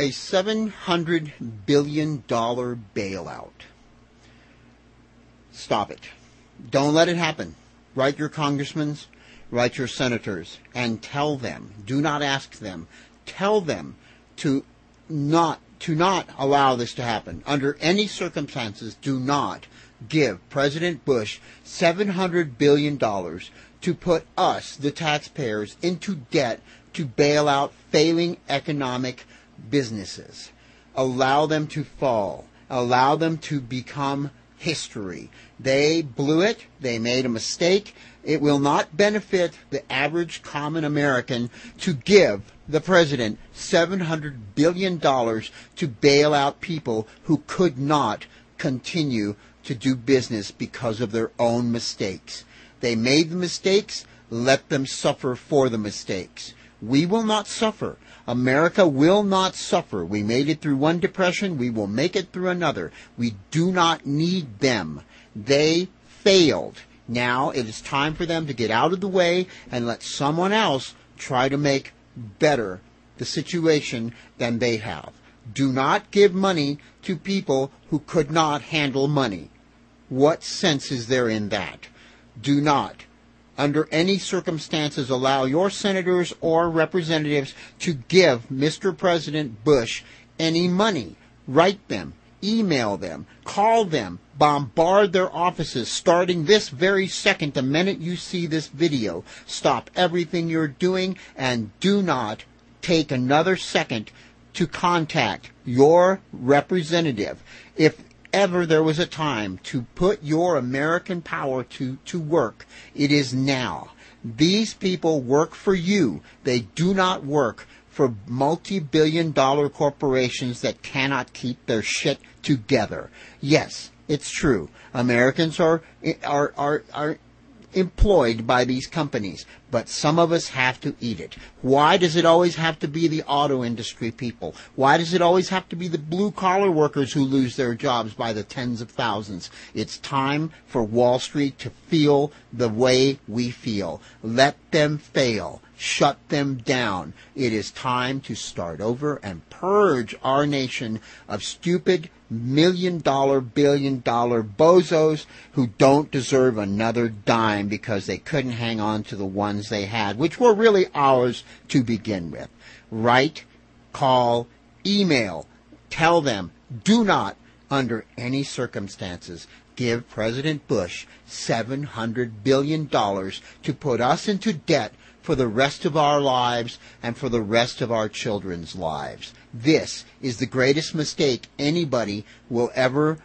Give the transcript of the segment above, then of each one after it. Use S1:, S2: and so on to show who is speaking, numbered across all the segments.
S1: a $700 billion bailout. Stop it. Don't let it happen. Write your congressmen, write your senators, and tell them, do not ask them, tell them to not allow this to happen. Under any circumstances, do not give President Bush $700 billion to put us, the taxpayers, into debt to bail out failing economic businesses. Allow them to fall. Allow them to become history. They blew it. They made a mistake. It will not benefit the average common American to give the president $700 billion to bail out people who could not continue to do business because of their own mistakes. They made the mistakes. Let them suffer for the mistakes. We will not suffer. America will not suffer. We made it through one depression. We will make it through another. We do not need them. They failed. Now it is time for them to get out of the way and let someone else try to make better the situation than they have. Do not give money to people who could not handle money. What sense is there in that? Do not, under any circumstances, allow your senators or representatives to give Mr. President Bush any money. Write them, email them, call them, bombard their offices starting this very second, the minute you see this video. Stop everything you're doing and do not take another second to contact your representative. If ever there was a time to put your American power to work, it is now. These people work for you. They do not work for multi-billion-dollar corporations that cannot keep their shit together. Yes, it's true. Americans are employed by these companies, but some of us have to eat it. Why does it always have to be the auto industry people? Why does it always have to be the blue-collar workers who lose their jobs by the tens of thousands? It's time for Wall Street to feel the way we feel. Let them fail. Shut them down. It is time to start over and purge our nation of stupid million-dollar, billion-dollar bozos who don't deserve another dime because they couldn't hang on to the ones they had, which were really ours to begin with. Write, call, email, tell them, do not, under any circumstances, give President Bush $700 billion to put us into debt for the rest of our lives and for the rest of our children's lives. This is the greatest mistake anybody will ever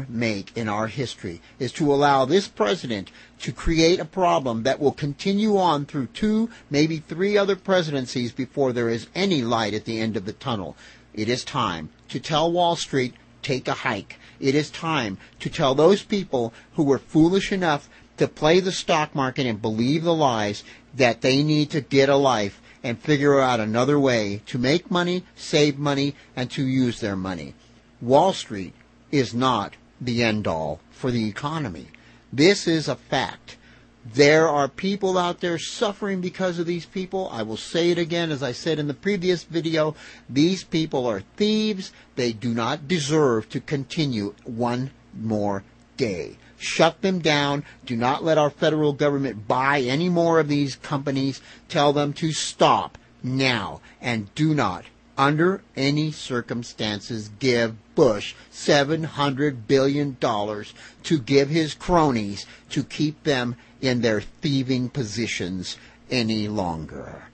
S1: make in our history, is to allow this president to create a problem that will continue on through 2, maybe 3 other presidencies before there is any light at the end of the tunnel. It is time to tell Wall Street, take a hike. It is time to tell those people who were foolish enough to play the stock market and believe the lies that they need to get a life and figure out another way to make money, save money, and to use their money. Wall Street is not the end-all for the economy. This is a fact. There are people out there suffering because of these people. I will say it again, as I said in the previous video. These people are thieves. They do not deserve to continue one more day. Shut them down. Do not let our federal government buy any more of these companies. Tell them to stop now. And do not, under any circumstances, give Bush $700 billion to give his cronies to keep them in their thieving positions any longer.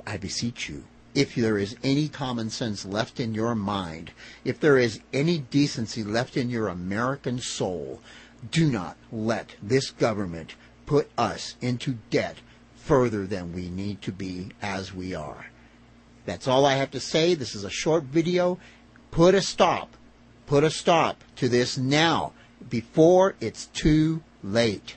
S1: I beseech you, if there is any common sense left in your mind, if there is any decency left in your American soul, do not let this government put us into debt further than we need to be as we are. That's all I have to say. This is a short video. Put a stop to this now, before it's too late.